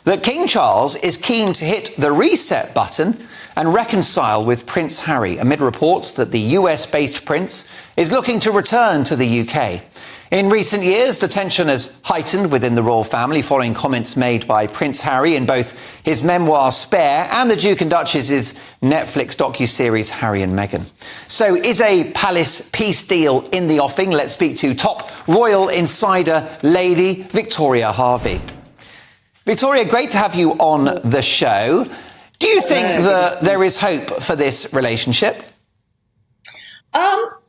that King Charles is keen to hit the reset button and reconcile with Prince Harry amid reports that the US-based prince is looking to return to the UK. In recent years, the tension has heightened within the royal family following comments made by Prince Harry in both his memoir Spare and the Duke and Duchess's Netflix docuseries Harry and Meghan. So is a palace peace deal in the offing? Let's speak to top royal insider lady Victoria Hervey. Victoria, great to have you on the show. Do you think that there is hope for this relationship?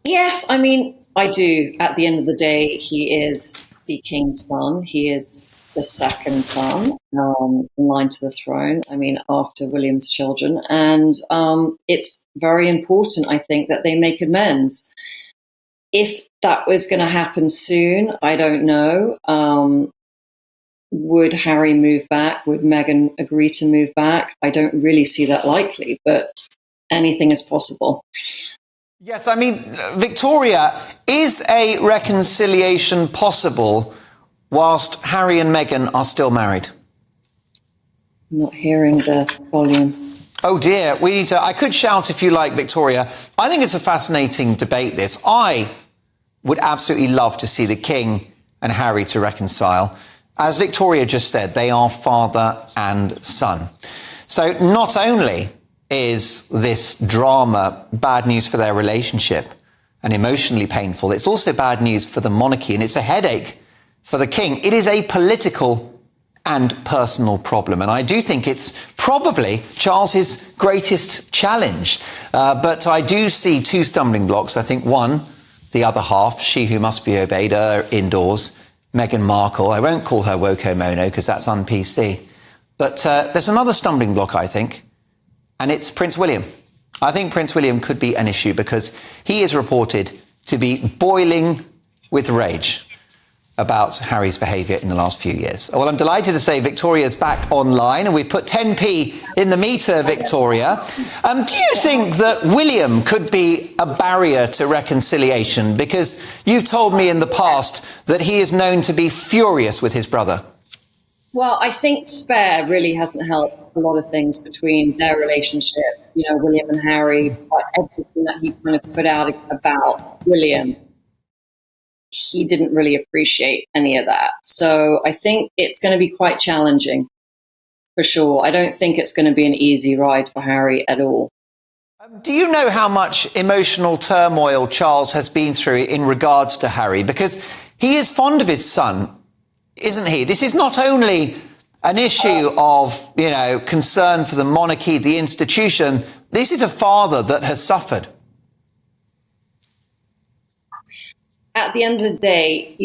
Yes, I mean, I do. At the end of the day, he is the king's son. He is the second son in line to the throne, I mean, after William's children. And it's very important, I think, that they make amends. If that was going to happen soon, I don't know. Would Harry move back? Would Meghan agree to move back? I don't really see that likely, but anything is possible. Yes, I mean, Victoria, is a reconciliation possible whilst Harry and Meghan are still married? I'm not hearing the volume. Oh dear, I could shout if you like, Victoria. I think it's a fascinating debate, this. I would absolutely love to see the King and Harry to reconcile. As Victoria just said, they are father and son. So not only is this drama bad news for their relationship and emotionally painful, it's also bad news for the monarchy, and it's a headache for the king. It is a political and personal problem, and I do think it's probably Charles's greatest challenge. But I do see two stumbling blocks. I think one, the other half, she who must be obeyed, indoors, Meghan Markle. I won't call her Woko Mono because that's un-PC. But there's another stumbling block, I think, and it's Prince William. I think Prince William could be an issue because he is reported to be boiling with rage about Harry's behaviour in the last few years. Well, I'm delighted to say Victoria's back online, and we've put 10p in the meter, Victoria. Do you think that William could be a barrier to reconciliation? Because you've told me in the past that he is known to be furious with his brother. Well, I think Spare really hasn't helped a lot of things between their relationship. You know, William and Harry, everything that he kind of put out about William, he didn't really appreciate any of that. So I think it's going to be quite challenging, for sure. I don't think it's going to be an easy ride for Harry at all. Do you know how much emotional turmoil Charles has been through in regards to Harry? Because he is fond of his son, isn't he? This is not only an issue of, concern for the monarchy, the institution. This is a father that has suffered. At the end of the day,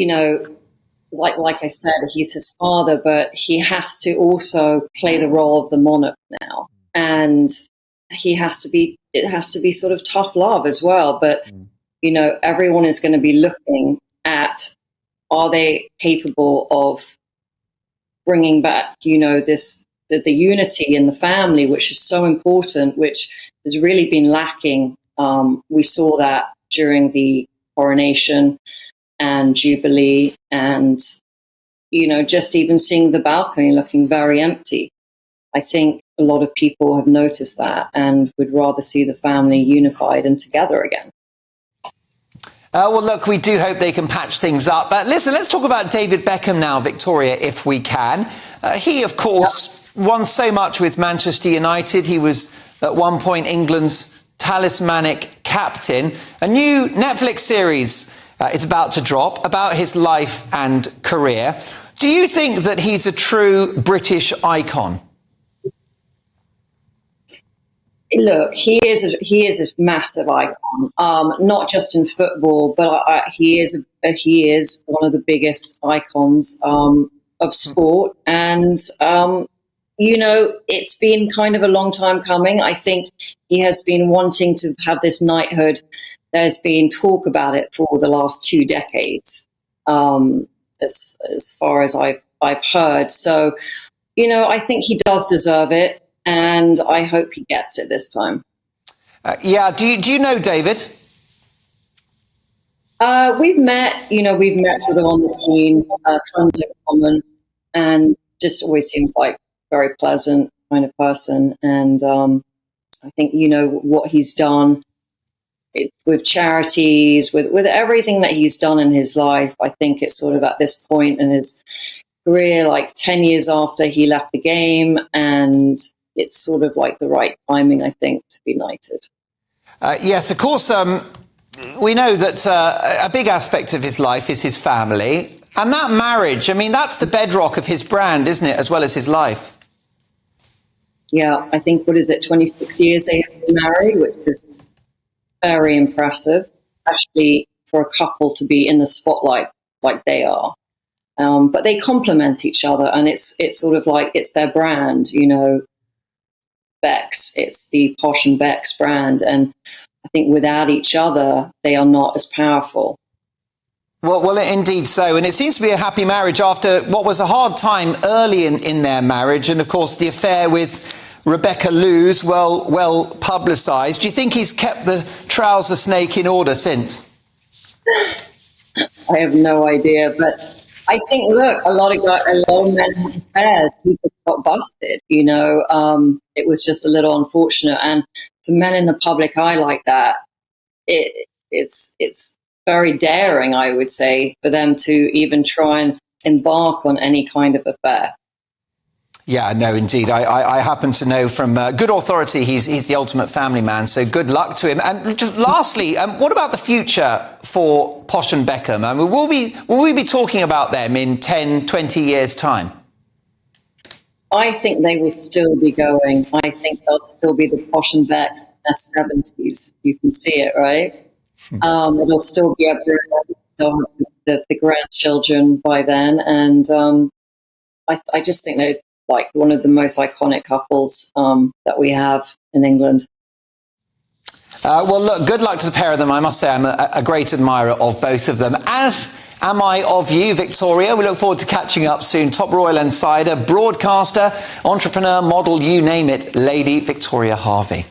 like I said, he's his father, but he has to also play the role of the monarch now. And it has to be sort of tough love as well. But, everyone is going to be looking at, are they capable of bringing back, the unity in the family, which is so important, which has really been lacking. We saw that during the coronation and Jubilee, and just even seeing the balcony looking very empty. I think a lot of people have noticed that and would rather see the family unified and together again. Well, look, we do hope they can patch things up. Listen, let's talk about David Beckham now, Victoria, if we can. He, of course, won so much with Manchester United. He was at one point England's talismanic captain. A new Netflix series is about to drop about his life and career. Do you think that he's a true British icon? Look, he is a massive icon, not just in football, but he is one of the biggest icons of sport. And it's been kind of a long time coming. I think he has been wanting to have this knighthood. There's been talk about it for the last 2 decades, as far as I've heard. So, I think he does deserve it, and I hope he gets it this time. Do you know David? We've met sort of on the scene, friends in common, and just always seems like very pleasant kind of person. And I think, you know, what he's done with charities, with everything that he's done in his life, I think it's sort of at this point in his career, like 10 years after he left the game, and it's sort of like the right timing, I think, to be knighted. Yes, of course, we know that a big aspect of his life is his family. And that marriage, I mean, that's the bedrock of his brand, isn't it, as well as his life? Yeah, I think, 26 years they have been married, which is very impressive, especially for a couple to be in the spotlight like they are. But they complement each other, and it's sort of like it's their brand, you know, Bex. It's the Posh and Bex brand, and I think without each other, they are not as powerful. Well, indeed so. And it seems to be a happy marriage after what was a hard time early in their marriage. And, of course, the affair with Rebecca Lewis, well publicised. Do you think he's kept the trouser snake in order since? I have no idea. But I think, look, a lot of men have affairs. People got busted, you know. It was just a little unfortunate. And for men in the public eye like that, it's very daring, I would say, for them to even try and embark on any kind of affair. Yeah, no, indeed. I happen to know from good authority he's the ultimate family man, so good luck to him. And just lastly, what about the future for Posh and Beckham? I mean, will we be talking about them in 10, 20 years' time? I think they will still be going. I think they'll still be the Posh and Becks in their 70s. You can see it, right? It'll still be everyone, the grandchildren by then. And I just think they're like one of the most iconic couples that we have in England. Well, look, good luck to the pair of them. I must say I'm a great admirer of both of them, as am I of you, Victoria. We look forward to catching up soon. Top Royal Insider, broadcaster, entrepreneur, model, you name it, Lady Victoria Hervey.